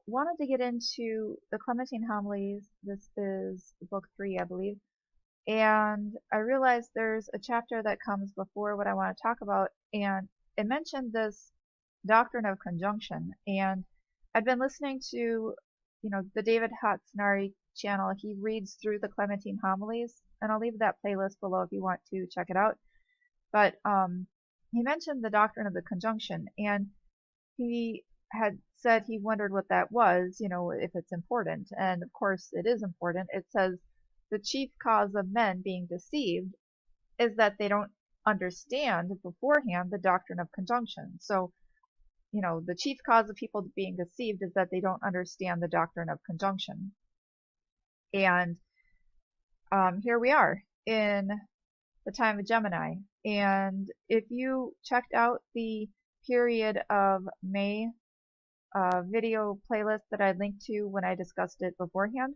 wanted to get into the Clementine Homilies. This is book 3, I believe. And I realized there's a chapter that comes before what I want to talk about, and it mentioned this doctrine of conjunction. And I'd been listening to, the David Hatsunari channel. He reads through the Clementine Homilies, and I'll leave that playlist below if you want to check it out. But he mentioned the doctrine of the conjunction, and he had said he wondered what that was, if it's important. And of course it is important. It says the chief cause of men being deceived is that they don't understand beforehand the doctrine of conjunction. So, the chief cause of people being deceived is that they don't understand the doctrine of conjunction. And here we are in the time of Gemini. And if you checked out the period of May video playlist that I linked to when I discussed it beforehand,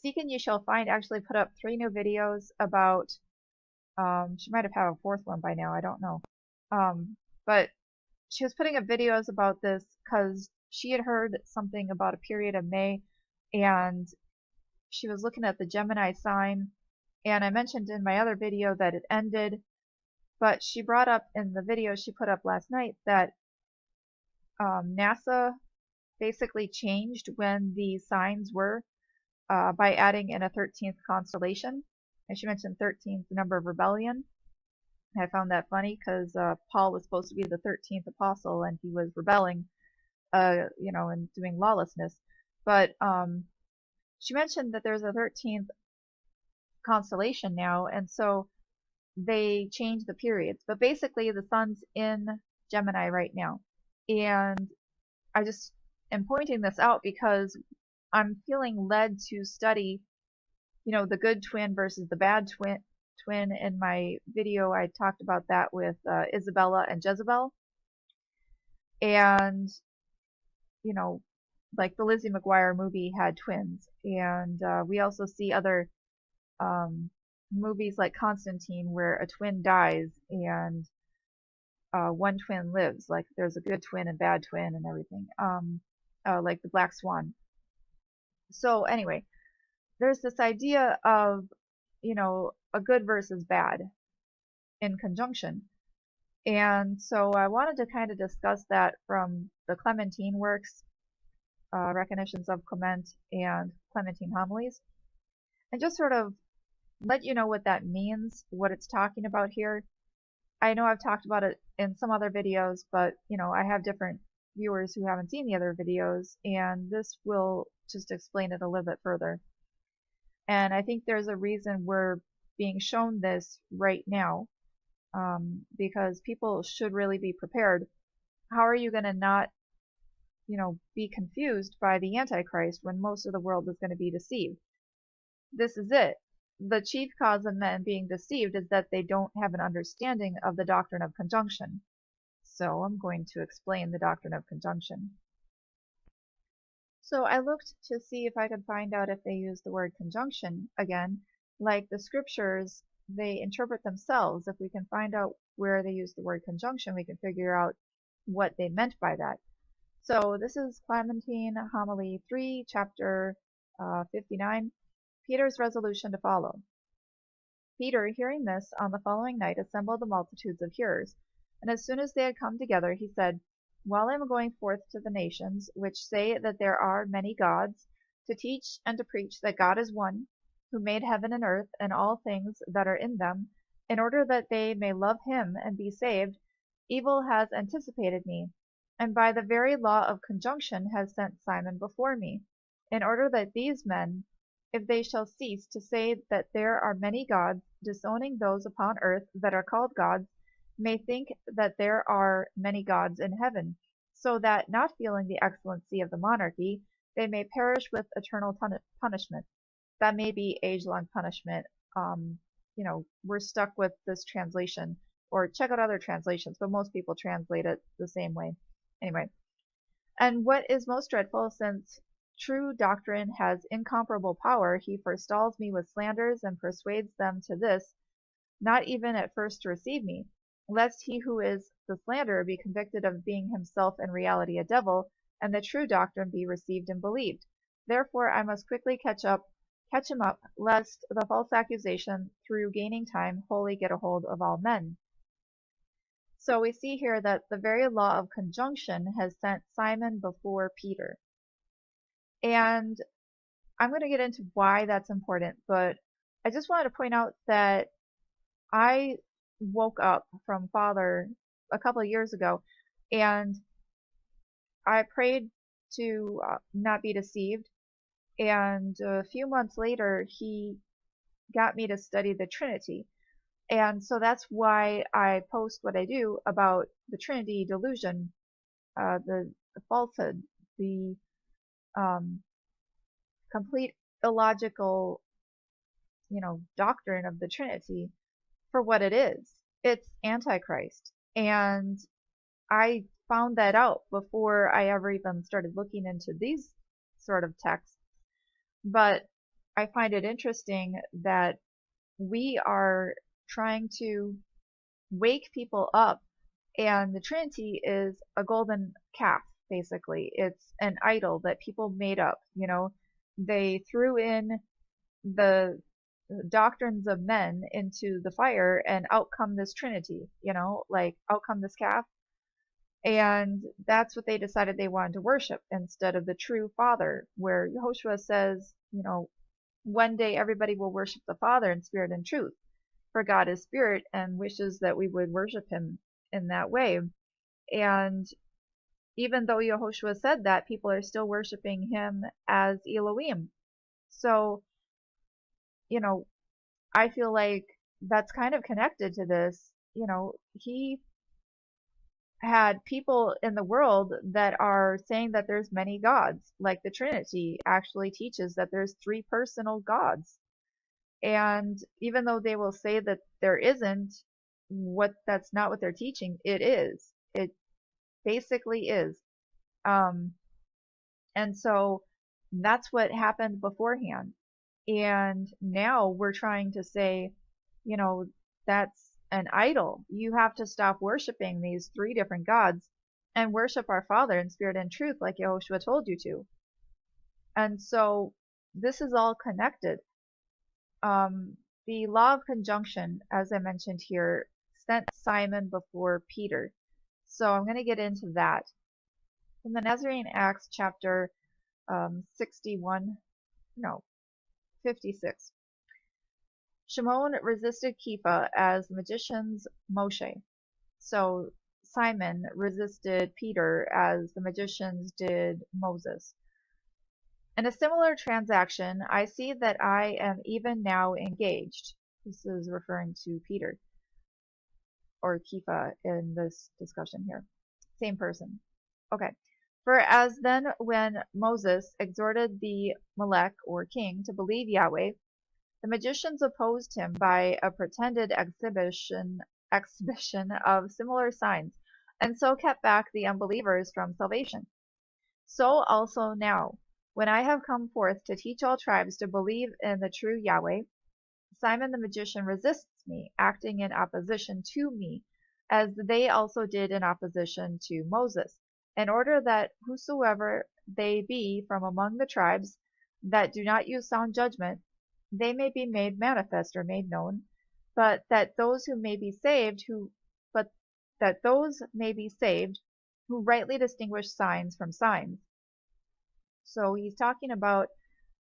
Seek and You Shall Find actually put up 3 new videos about, she might have had a 4th one by now, I don't know. But she was putting up videos about this because she had heard something about a period of May, and she was looking at the Gemini sign, and I mentioned in my other video that it ended, but she brought up in the video she put up last night that NASA basically changed when the signs were by adding in a 13th constellation. And she mentioned 13th, the number of rebellion. I found that funny because Paul was supposed to be the 13th apostle, and he was rebelling, and doing lawlessness. But she mentioned that there's a 13th constellation now, and so they changed the periods. But basically, the sun's in Gemini right now. And I just am pointing this out because I'm feeling led to study, the good twin versus the bad twin. In my video, I talked about that with Isabella and Jezebel. And, like the Lizzie McGuire movie had twins. And we also see other movies like Constantine where a twin dies and one twin lives. Like there's a good twin and bad twin and everything. Like the Black Swan. So anyway, there's this idea of, a good versus bad in conjunction. And so I wanted to kind of discuss that from the Clementine works, Recognitions of Clement and Clementine Homilies, and just sort of let you know what that means, what it's talking about here. I know I've talked about it in some other videos, but, I have different viewers who haven't seen the other videos, and this will just explain it a little bit further. And I think there's a reason we're being shown this right now, because people should really be prepared. How are you going to not, be confused by the Antichrist when most of the world is going to be deceived? This is it. The chief cause of men being deceived is that they don't have an understanding of the doctrine of conjunction. So I'm going to explain the doctrine of conjunction. So I looked to see if I could find out if they use the word conjunction again. Like the scriptures, they interpret themselves. If we can find out where they use the word conjunction, we can figure out what they meant by that. So this is Clementine Homily 3, chapter 59, Peter's resolution to follow. Peter, hearing this, on the following night assembled the multitudes of hearers. And as soon as they had come together, he said, While I am going forth to the nations, which say that there are many gods, to teach and to preach that God is one, who made heaven and earth and all things that are in them, in order that they may love him and be saved, evil has anticipated me, and by the very law of conjunction has sent Simon before me, in order that these men, if they shall cease to say that there are many gods, disowning those upon earth that are called gods, may think that there are many gods in heaven, so that, not feeling the excellency of the monarchy, they may perish with eternal punishment. That may be age-long punishment. We're stuck with this translation, or check out other translations, but most people translate it the same way. Anyway, and what is most dreadful, since true doctrine has incomparable power, he forestalls me with slanders and persuades them to this, not even at first to receive me, lest he who is the slanderer be convicted of being himself in reality a devil, and the true doctrine be received and believed. Therefore I must quickly catch him up, lest the false accusation, through gaining time, wholly get a hold of all men. So we see here that the very law of conjunction has sent Simon before Peter. And I'm going to get into why that's important, but I just wanted to point out that I woke up from Father a couple of years ago, and I prayed to not be deceived, and a few months later he got me to study the Trinity. And so that's why I post what I do about the Trinity delusion, the falsehood, the complete illogical, doctrine of the Trinity for what it is. It's AntiChrist. And I found that out before I ever even started looking into these sort of texts. But I find it interesting that we are trying to wake people up, and the Trinity is a golden calf, basically. It's an idol that people made up, They threw in the doctrines of men into the fire, and out come this Trinity, out come this calf. And that's what they decided they wanted to worship instead of the true Father, where Yehoshua says, one day everybody will worship the Father in spirit and truth. For God is spirit and wishes that we would worship him in that way. And even though Yehoshua said that, people are still worshiping him as Elohim. So, I feel like that's kind of connected to this. He had people in the world that are saying that there's many gods, like the Trinity actually teaches that there's 3 personal gods. And even though they will say that there isn't, that's not what they're teaching. It is. It basically is. And so that's what happened beforehand. And now we're trying to say, that's an idol. You have to stop worshiping these 3 different gods and worship our Father in spirit and truth, like Yehoshua told you to. And so this is all connected. The law of conjunction, as I mentioned here, sent Simon before Peter. So I'm going to get into that. In the Nazarene Acts chapter 56. Shimon resisted Kepha as the magician's Moshe. So Simon resisted Peter as the magicians did Moses. In a similar transaction, I see that I am even now engaged. This is referring to Peter, or Kepha in this discussion here. Same person. Okay. For as then when Moses exhorted the Melech, or king, to believe Yahweh, the magicians opposed him by a pretended exhibition of similar signs, and so kept back the unbelievers from salvation. So also now, when I have come forth to teach all tribes to believe in the true Yahweh, Simon the magician resists me, acting in opposition to me, as they also did in opposition to Moses, in order that whosoever they be from among the tribes that do not use sound judgment, they may be made manifest or made known, but that those may be saved who rightly distinguish signs from signs. So he's talking about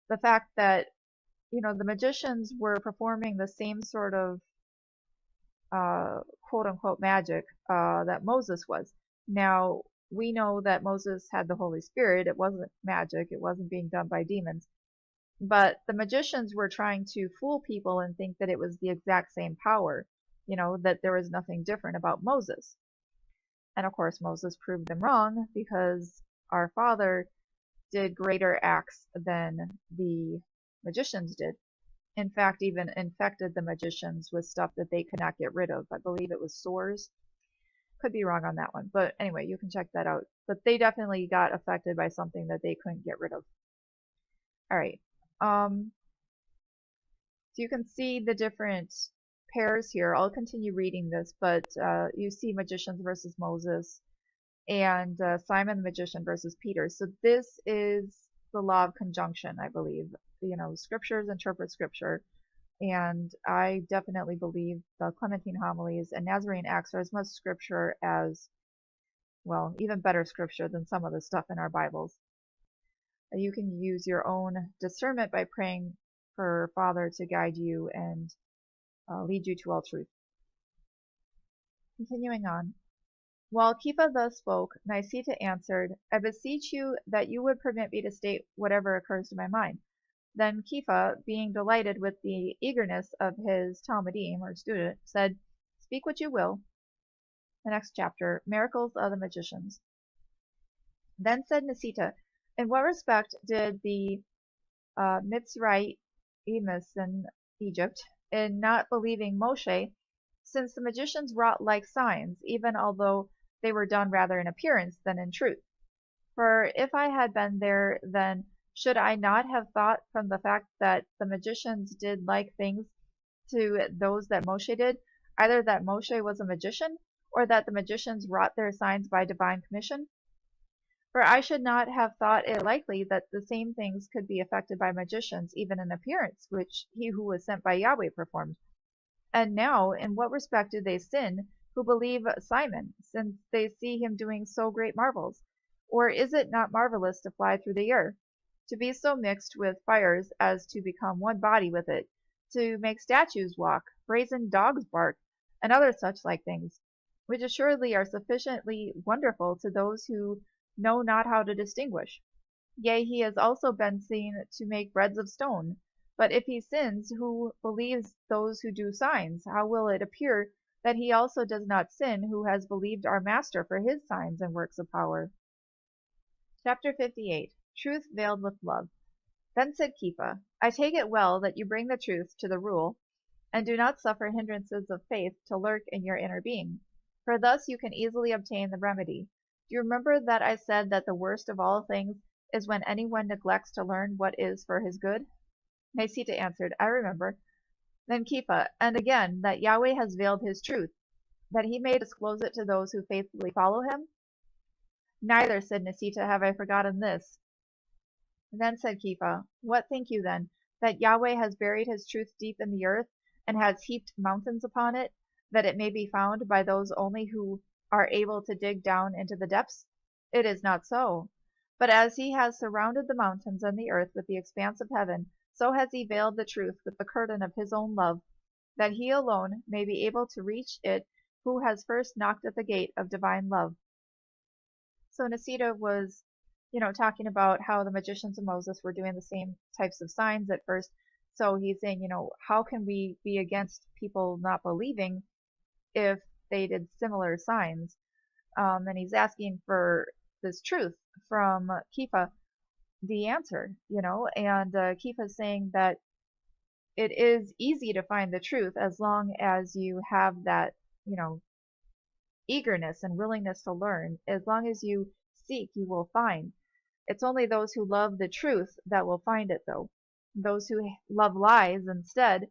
the fact that, the magicians were performing the same sort of quote unquote magic that Moses was. Now, we know that Moses had the Holy Spirit. It wasn't magic. It wasn't being done by demons. But the magicians were trying to fool people and think that it was the exact same power, that there was nothing different about Moses. And of course, Moses proved them wrong, because our Father did greater acts than the magicians did. In fact, even infected the magicians with stuff that they could not get rid of. I believe it was sores. Could be wrong on that one, but anyway, you can check that out. But they definitely got affected by something that they couldn't get rid of. All right. So you can see the different pairs here. I'll continue reading this, but you see magicians versus Moses, and Simon the magician versus Peter. So this is the law of conjunction, I believe. Scriptures interpret scripture, and I definitely believe the Clementine Homilies and Nazarene Acts are as much scripture as, well, even better scripture than some of the stuff in our Bibles. You can use your own discernment by praying for Father to guide you and lead you to all truth. Continuing on. While Kepha thus spoke, Niceta answered, I beseech you that you would permit me to state whatever occurs to my mind. Then Kepha, being delighted with the eagerness of his Talmudim, or student, said, Speak what you will. The next chapter, Miracles of the Magicians. Then said Niceta, In what respect did the Mitzrayim in Egypt, in not believing Moshe, since the magicians wrought like signs, even although they were done rather in appearance than in truth? For if I had been there, then should I not have thought from the fact that the magicians did like things to those that Moshe did, either that Moshe was a magician, or that the magicians wrought their signs by divine commission? For I should not have thought it likely that the same things could be effected by magicians, even in appearance, which he who was sent by Yahweh performed. And now, in what respect do they sin, who believe Simon, since they see him doing so great marvels? Or is it not marvelous to fly through the air, to be so mixed with fires as to become one body with it, to make statues walk, brazen dogs bark, and other such like things, which assuredly are sufficiently wonderful to those who know not how to distinguish? Yea, he has also been seen to make breads of stone. But if he sins, who believes those who do signs, how will it appear that he also does not sin, who has believed our Master for his signs and works of power? Chapter 58. Truth veiled with love. Then said Kepha, I take it well that you bring the truth to the rule, and do not suffer hindrances of faith to lurk in your inner being, for thus you can easily obtain the remedy. Do you remember that I said that the worst of all things is when anyone neglects to learn what is for his good? Niceta answered, I remember. Then Kepha, and again, that Yahweh has veiled his truth, that he may disclose it to those who faithfully follow him? Neither, said Niceta, have I forgotten this. Then said Kepha, What think you then, that Yahweh has buried his truth deep in the earth, and has heaped mountains upon it, that it may be found by those only who are able to dig down into the depths? It is not so. But as he has surrounded the mountains and the earth with the expanse of heaven, so has he veiled the truth with the curtain of his own love, that he alone may be able to reach it who has first knocked at the gate of divine love. So Niceta was, talking about how the magicians of Moses were doing the same types of signs at first. So he's saying, how can we be against people not believing if they did similar signs? And he's asking for this truth from Kepha, the answer, and Kepha's saying that it is easy to find the truth as long as you have that, eagerness and willingness to learn. As long as you seek, you will find. It's only those who love the truth that will find it, though. Those who love lies instead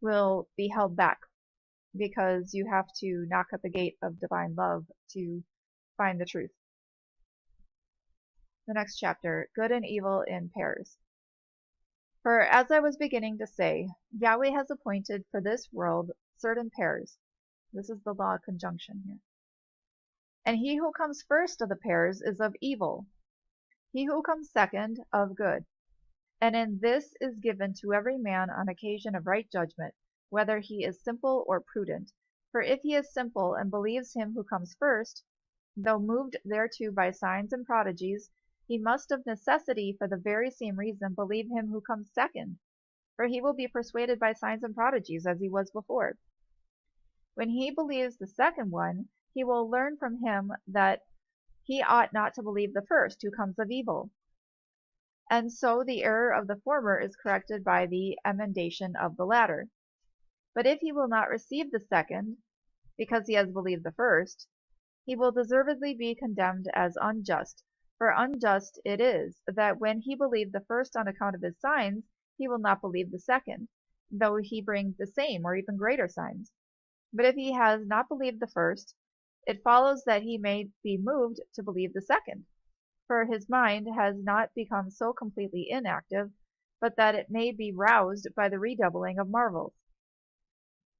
will be held back, because you have to knock at the gate of divine love to find the truth. The next chapter, Good and Evil in Pairs. For as I was beginning to say, Yahweh has appointed for this world certain pairs. This is the law of conjunction here. And he who comes first of the pairs is of evil, he who comes second of good. And in this is given to every man on occasion of right judgment, whether he is simple or prudent. For if he is simple and believes him who comes first, though moved thereto by signs and prodigies, he must of necessity for the very same reason believe him who comes second, for he will be persuaded by signs and prodigies as he was before. When he believes the second one, he will learn from him that he ought not to believe the first, who comes of evil. And so the error of the former is corrected by the emendation of the latter. But if he will not receive the second, because he has believed the first, he will deservedly be condemned as unjust. For unjust it is, that when he believed the first on account of his signs, he will not believe the second, though he bring the same or even greater signs. But if he has not believed the first, it follows that he may be moved to believe the second, for his mind has not become so completely inactive, but that it may be roused by the redoubling of marvels.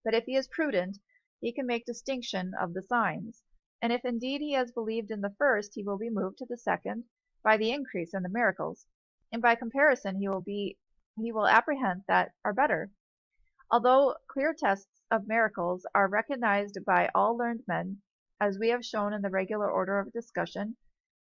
But if he is prudent, he can make distinction of the signs, and if indeed he has believed in the first, he will be moved to the second by the increase in the miracles, and by comparison he will apprehend that are better. Although clear tests of miracles are recognized by all learned men, as we have shown in the regular order of discussion,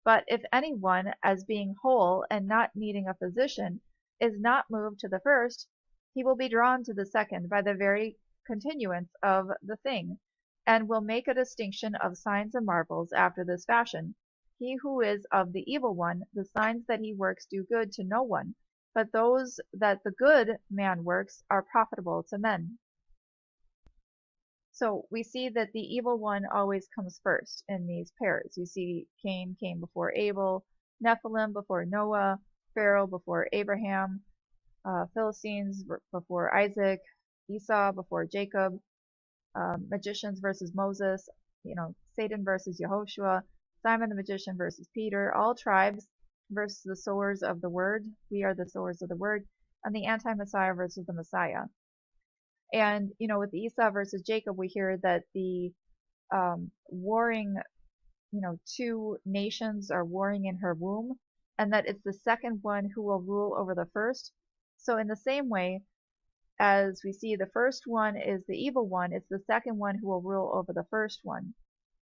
but if any one, as being whole and not needing a physician, is not moved to the first, he will be drawn to the second by the very continuance of the thing, and will make a distinction of signs and marvels after this fashion. He who is of the evil one, the signs that he works do good to no one, but those that the good man works are profitable to men. So we see that the evil one always comes first in these pairs. You see Cain came before Abel, Nephilim before Noah, Pharaoh before Abraham, Philistines before Isaac, Esau before Jacob, magicians versus Moses, Satan versus Yehoshua, Simon the magician versus Peter, all tribes versus the sowers of the word. We are the sowers of the word, and the anti-Messiah versus the Messiah. And, with Esau versus Jacob, we hear that the warring, two nations are warring in her womb, and that it's the second one who will rule over the first. So in the same way, as we see the first one is the evil one, it's the second one who will rule over the first one,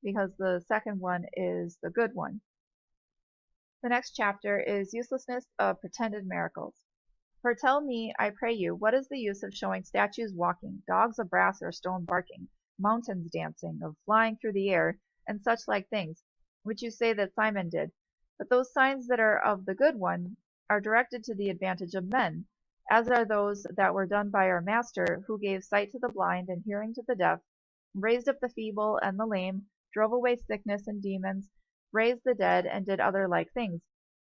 because the second one is the good one. The next chapter is uselessness of pretended miracles. For tell me, I pray you, what is the use of showing statues walking, dogs of brass or stone barking, mountains dancing, of flying through the air, and such like things, which you say that Simon did? But those signs that are of the good one are directed to the advantage of men, as are those that were done by our Master, who gave sight to the blind and hearing to the deaf, raised up the feeble and the lame, drove away sickness and demons, raised the dead, and did other like things,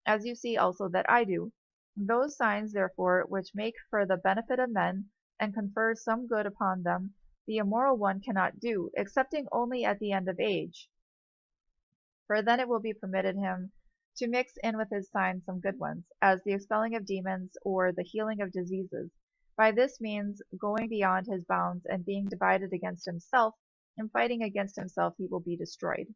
as you see also that I do. Those signs, therefore, which make for the benefit of men, and confer some good upon them, the immoral one cannot do, excepting only at the end of age. For then it will be permitted him to mix in with his signs some good ones, as the expelling of demons or the healing of diseases. By this means, going beyond his bounds and being divided against himself, and fighting against himself, he will be destroyed.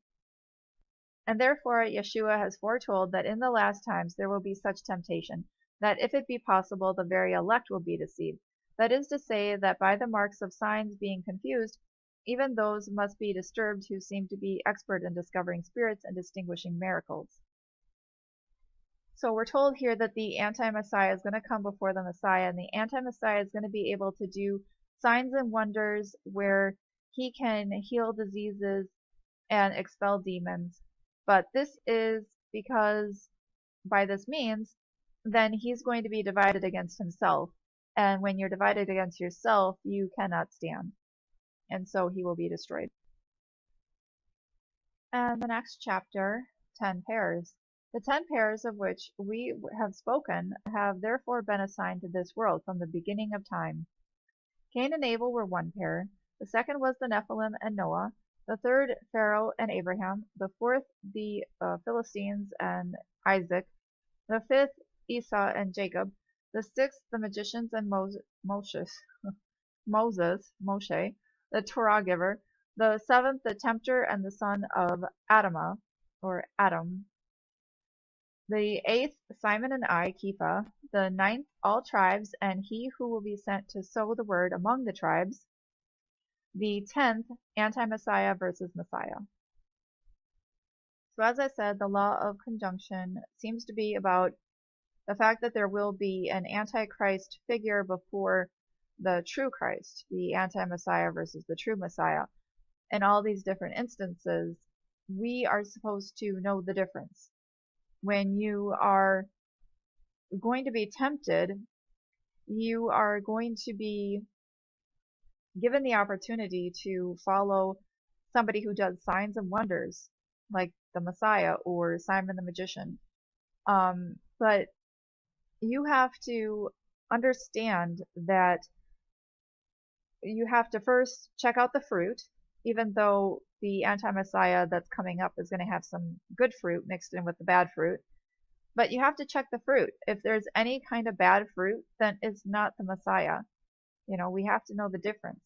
And therefore Yeshua has foretold that in the last times there will be such temptation, that if it be possible, the very elect will be deceived. That is to say, that by the marks of signs being confused, even those must be disturbed who seem to be expert in discovering spirits and distinguishing miracles. So we're told here that the anti-Messiah is going to come before the Messiah, and the anti-Messiah is going to be able to do signs and wonders where he can heal diseases and expel demons. But this is because by this means, then he's going to be divided against himself. And when you're divided against yourself, you cannot stand. And so he will be destroyed. And the next chapter, 10 pairs. The 10 pairs of which we have spoken have therefore been assigned to this world from the beginning of time. Cain and Abel were one pair. The second was the Nephilim and Noah. The third, Pharaoh and Abraham. The fourth, the Philistines and Isaac. The fifth, Esau and Jacob. The sixth, the magicians and Moshe, the Torah giver. The seventh, the tempter and the son of Adam. The eighth, Simon and I, Kepha. The ninth, all tribes, and he who will be sent to sow the word among the tribes. The 10th, anti-Messiah versus Messiah. So as I said, the law of conjunction seems to be about the fact that there will be an antichrist figure before the true Christ, the anti-Messiah versus the true Messiah. In all these different instances, we are supposed to know the difference. When you are going to be tempted, you are going to be given the opportunity to follow somebody who does signs and wonders, like the Messiah or Simon the magician. But you have to understand that you have to first check out the fruit, even though the anti-Messiah that's coming up is going to have some good fruit mixed in with the bad fruit. But you have to check the fruit. If there's any kind of bad fruit, then it's not the Messiah. We have to know the difference.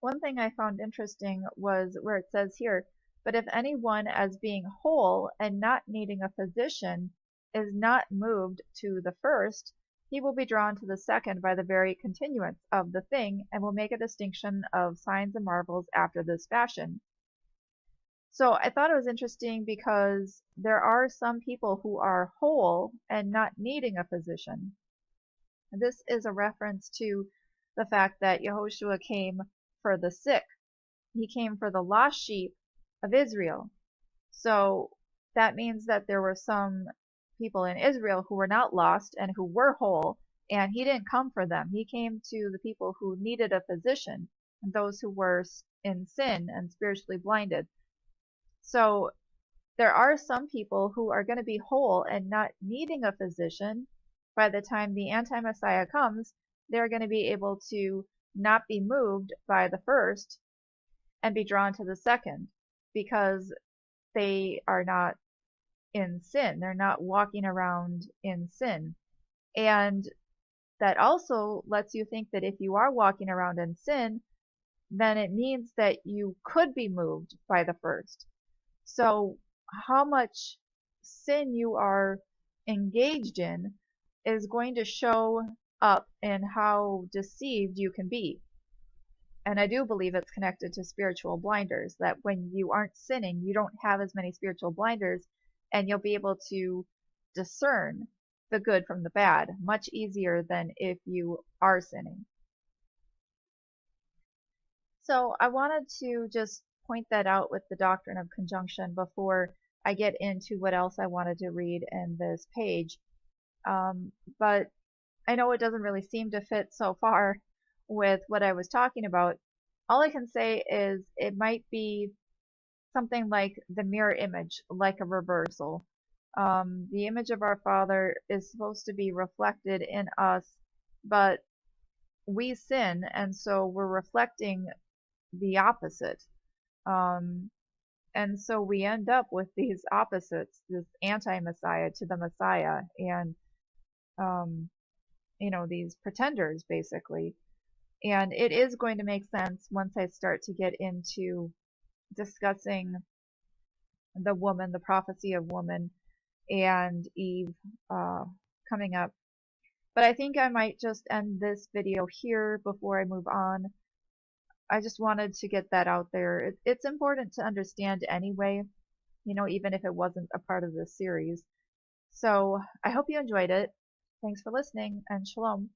One thing I found interesting was where it says here, but if anyone as being whole and not needing a physician is not moved to the first, he will be drawn to the second by the very continuance of the thing, and will make a distinction of signs and marvels after this fashion. So I thought it was interesting because there are some people who are whole and not needing a physician. This is a reference to the fact that Yehoshua came for the sick. He came for the lost sheep of Israel. So that means that there were some people in Israel who were not lost and who were whole, and he didn't come for them. He came to the people who needed a physician, and those who were in sin and spiritually blinded. So there are some people who are going to be whole and not needing a physician. By the time the anti-Messiah comes, they're going to be able to not be moved by the first and be drawn to the second, because they are not in sin. They're not walking around in sin. And that also lets you think that if you are walking around in sin, then it means that you could be moved by the first. So how much sin you are engaged in is going to show up in how deceived you can be. And I do believe it's connected to spiritual blinders, that when you aren't sinning, you don't have as many spiritual blinders, and you'll be able to discern the good from the bad much easier than if you are sinning. So I wanted to just point that out with the doctrine of conjunction before I get into what else I wanted to read in this page. But I know it doesn't really seem to fit so far with what I was talking about. All I can say is it might be something like the mirror image, like a reversal. The image of our Father is supposed to be reflected in us, but we sin, and so we're reflecting the opposite. And so we end up with these opposites, this anti-Messiah to the Messiah, and these pretenders basically. And it is going to make sense once I start to get into discussing the woman, the prophecy of woman, and Eve coming up. But I think I might just end this video here before I move on. I just wanted to get that out there. It's important to understand anyway, even if it wasn't a part of this series. So I hope you enjoyed it. Thanks for listening, and shalom.